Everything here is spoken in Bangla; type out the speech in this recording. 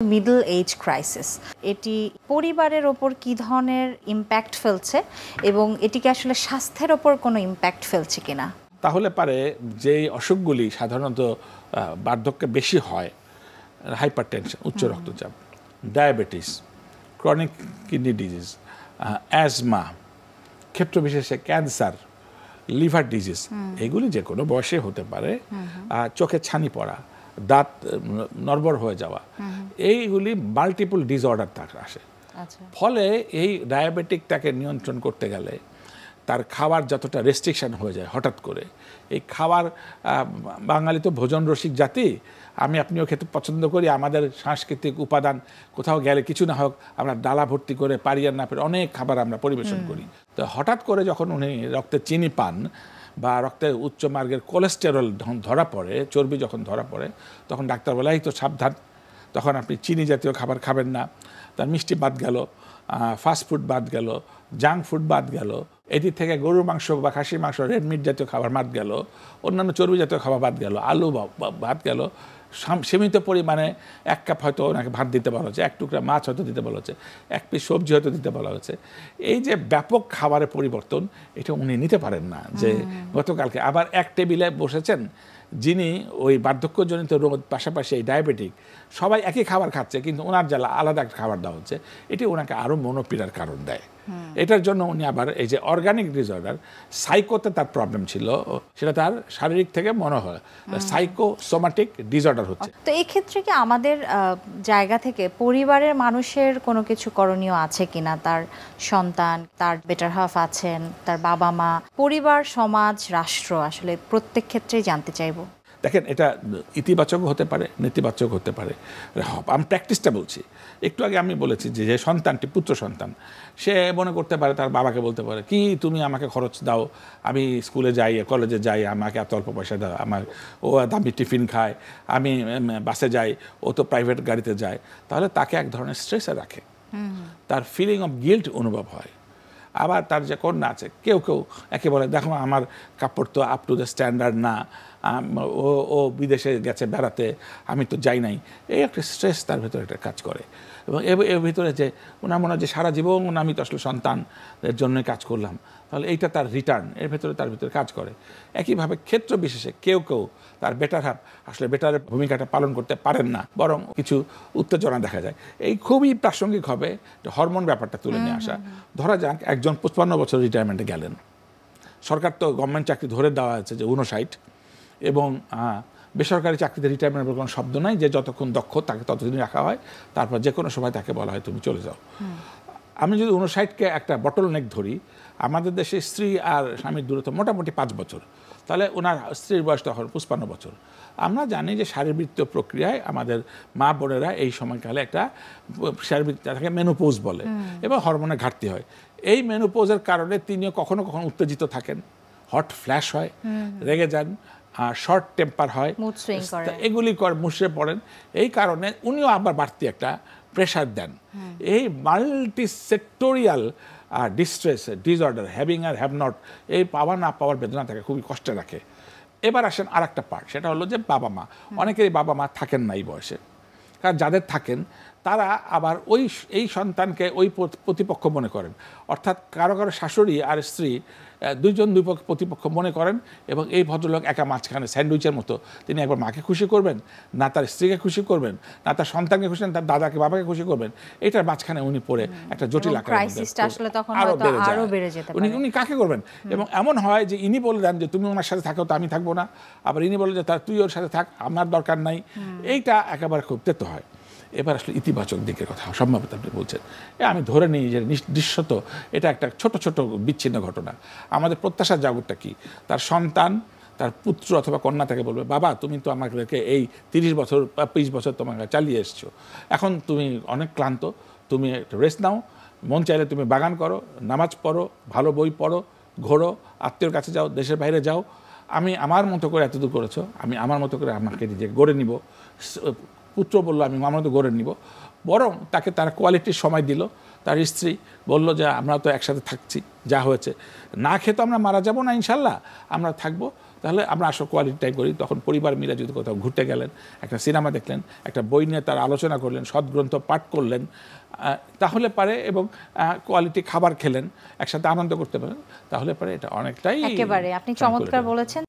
মিডল এজ ক্রাইসিস, এটি পরিবারের ওপর কী ধরনের ইম্প্যাক্ট ফেলছে এবং এটিকে আসলে স্বাস্থ্যের ওপর কোনো ইম্প্যাক্ট ফেলছে কিনা? তাহলে পারে যে অসুখগুলি সাধারণত বার্ধক্যে বেশি হয়, হাইপারটেনশন উচ্চ রক্তচাপ, diabetes, chronic kidney disease, asthma, ক্ষেত্রবিশেষে ক্যান্সার, লিভার ডিজিজ, এগুলি যে কোনো বয়সে হতে পারে। চোখে ছানি পড়া, দাঁত নড়বড় হয়ে যাওয়া, এইগুলি মাল্টিপল ডিসঅর্ডার তার আসে। ফলে এই ডায়াবেটিকটাকে নিয়ন্ত্রণ করতে গেলে তার খাবার যতটা রেস্ট্রিকশন হয়ে যায় হঠাৎ করে, এই খাবার, বাঙালি তো ভোজন রসিক জাতি, আমি আপনিও খেতে পছন্দ করি। আমাদের সাংস্কৃতিক উপাদান কোথাও গেলে কিছু না হোক আমরা ডালা ভর্তি করে পারি আর না পারি অনেক খাবার আমরা পরিবেশন করি। তো হঠাৎ করে যখন উনি রক্তে চিনি পান বা রক্তে উচ্চ মার্গের কোলেস্টেরল ধরা পড়ে, চর্বি যখন ধরা পড়ে, তখন ডাক্তার বলে এই তো সাবধান, তখন আপনি চিনি জাতীয় খাবার খাবেন না। তার মিষ্টি বাদ গেল, ফাস্ট ফুড বাদ গেল, জাঙ্ক ফুড বাদ গেল, এটি থেকে গরুর মাংস বা খাসির মাংস, রেড মিট জাতীয় খাবার বাদ গেল, অন্যান্য চর্বি জাতীয় খাবার বাদ গেল, আলু বাদ গেল, সীমিত পরিমাণে 1 কাপ হয়তো ওনাকে ভাত দিতে বলা হচ্ছে, 1 টুকরা মাছ হয়তো দিতে বলা হচ্ছে, 1 পিস সবজি হয়তো দিতে বলা হচ্ছে। এই যে ব্যাপক খাবারের পরিবর্তন, এটা উনি নিতে পারেন না। যে গতকালকে আবার এক টেবিলে বসেছেন যিনি ওই বার্ধক্যজনিত রোগ পাশাপাশি এই ডায়াবেটিক, সবাই একই খাবার খাচ্ছে কিন্তু ওনার জ্বালা আলাদা একটা খাবার দেওয়া হচ্ছে, এটি ওনাকে আরও মনোপীড়ার কারণ দেয়। এটার জন্য উনি আবার এই যে অর্গানিক ডিসঅর্ডার, সাইকোতে তার প্রবলেম ছিল, সেটা তার শারীরিক থেকে মনে হয় সাইকোসোমাটিক ডিসঅর্ডার হচ্ছে। তো এই ক্ষেত্রে কি আমাদের জায়গা থেকে পরিবারের মানুষের কোনো কিছু করণীয় আছে কিনা? তার সন্তান, তার বেটার হাফ আছেন, তার বাবা মা, পরিবার, সমাজ, রাষ্ট্র, আসলে প্রত্যেক ক্ষেত্রেই জানতে চাইবো। দেখেন, এটা ইতিবাচক হতে পারে, নেতিবাচক হতে পারে। আমি প্র্যাকটিসটা বলছি। একটু আগে আমি বলেছি যে সন্তানটি, পুত্র সন্তান, সে মনে করতে পারে, তার বাবাকে বলতে পারে কি তুমি আমাকে খরচ দাও, আমি স্কুলে যাই, কলেজে যাই, আমাকে এত অল্প পয়সা দাও, আমার ও দামি টিফিন খায়, আমি বাসে যাই, ও তো প্রাইভেট গাড়িতে যায়। তাহলে তাকে এক ধরনের স্ট্রেসে রাখে, তার ফিলিং অফ গিল্ট অনুভব হয়। আবার তার যে কন্যা আছে, কেউ কেউ একে বলে দেখো আমার কাপড় তো আপ টু দ্য স্ট্যান্ডার্ড না, ও বিদেশে গেছে বেড়াতে, আমি তো যাই নাই। এই একটা স্ট্রেস তার ভেতরে একটা কাজ করে। এবং এর ভিতরে যে ওনার মনে হয় যে সারা জীবন আমি তো আসলে সন্তানের জন্যই কাজ করলাম, তাহলে এইটা তার রিটার্ন, এর ভেতরে তার ভিতরে কাজ করে। একইভাবে ক্ষেত্র বিশেষে কেউ কেউ তার বেটার হাফ আসলে বেটারের ভূমিকাটা পালন করতে পারেন না, বরং কিছু উত্তেজনা দেখা যায়। এই খুবই প্রাসঙ্গিক হবে হরমোন ব্যাপারটা তুলে নিয়ে আসা। ধরা যাক একজন 55 বছর রিটায়ারমেন্টে গেলেন, সরকার তো গভর্নমেন্ট চাকরি ধরে দেওয়া আছে যে 59, এবং বেসরকারি চাকরিতে রিটায়ারমেন্টের কোনো শব্দ নাই, যে যতক্ষণ দক্ষ তাকে ততদিন রাখা হয়, তারপর যে কোনো সময় তাকে বলা হয় তুমি চলে যাও। আমি যদি 59কে একটা বটল নেক ধরি, আমাদের দেশে স্ত্রী আর স্বামীর দূরত্ব মোটামুটি 5 বছর, তাহলে ওনার স্ত্রীর বয়স তখন 55 বছর। আমরা জানি যে শারীরবৃত্তীয় প্রক্রিয়ায় আমাদের মা বোনেরা এই সময়কালে একটা শারীরবৃত্তিটাকে মেনোপোজ বলে, এবং হরমোনের ঘাটতি হয়। এই মেনোপোজের কারণে তিনিও কখনো কখনো উত্তেজিত থাকেন, হট ফ্ল্যাশ হয়, রেগে যান, শর্ট টেম্পার হয়, এগুলি মুষড়ে পড়েন। এই কারণে উনিও আবার বাড়তি একটা প্রেশার দেন। এই multi sectoral distress, disorder, having আর হ্যাভ নট, এই পাওয়া না পাওয়ার বেদনা তাকে খুবই কষ্টে রাখে। এবার আসেন আর একটা পার্ট, সেটা হলো যে বাবা মা। অনেকেরই বাবা মা থাকেন না এই বয়সে, কারণ যাদের থাকেন তারা আবার এই সন্তানকে ওই প্রতিপক্ষ মনে করেন। অর্থাৎ কারো কারো শাশুড়ি আর স্ত্রী দুইজন দুই প্রতিপক্ষ মনে করেন, এবং এই ভদ্রলোক একা মাঝখানে স্যান্ডউইচের মতো। তিনি একবার মাকে খুশি করবেন, না তার স্ত্রীকে খুশি করবেন, না তার সন্তানকে খুশি, তার দাদাকে বাবাকে খুশি করবেন। এটার মাঝখানে উনি পড়ে একটা জটিল আকারে আরো বেড়ে যেতে পারে। উনি কাকে করবেন? এবং এমন হয় যে ইনি বলে দেন যে তুমি ওনার সাথে থাকো তো আমি থাকবো না, আবার ইনি বলে যে তুই ওর সাথে থাক, আমার দরকার নাই। এইটা একেবারে খুব তেতো হয়। এবার আসলে ইতিবাচক দিকের কথা সম্ভবত আপনি বলছেন, আমি ধরে নিই যে দৃশ্যত এটা একটা ছোট ছোট বিচ্ছিন্ন ঘটনা। আমাদের প্রত্যাশার জগৎটা কি? তার সন্তান, তার পুত্র অথবা কন্যা তাকে বলবে বাবা তুমি তো আমাদেরকে এই 30 বছর বা 20 বছর তোমাকে চালিয়ে এসছো, এখন তুমি অনেক ক্লান্ত, তুমি একটা রেস্ট নাও, মন চাইলে তুমি বাগান করো, নামাজ পড়ো, ভালো বই পড়ো, ঘোরো, আত্মীয়র কাছে যাও, দেশের বাইরে যাও, আমি আমার মতো করে এতদূর করেছো, আমি আমার মতো করে আমাকে নিজে গড়ে নিব। পুত্র বললো আমি আমার মতো গড়ে নিব। বরং তাকে তারা কোয়ালিটির সময় দিল। তার স্ত্রী বলল যে আমরা তো একসাথে থাকছি, যা হয়েছে না খেয়ে তো আমরা মারা যাব না, ইনশাল্লাহ আমরা থাকবো, তাহলে আমরা আসলে কোয়ালিটি টাইম করি। তখন পরিবার মিলে যদি কোথাও ঘুরতে গেলেন, একটা সিনেমা দেখলেন, একটা বই নিয়ে তার আলোচনা করলেন, সদ্গ্রন্থ পাঠ করলেন, তাহলে পারে, এবং কোয়ালিটি খাবার খেলেন, একসাথে আনন্দ করতে পারেন, তাহলে পারে এটা অনেকটাই একেবারে আপনি চমৎকার বলেছেন।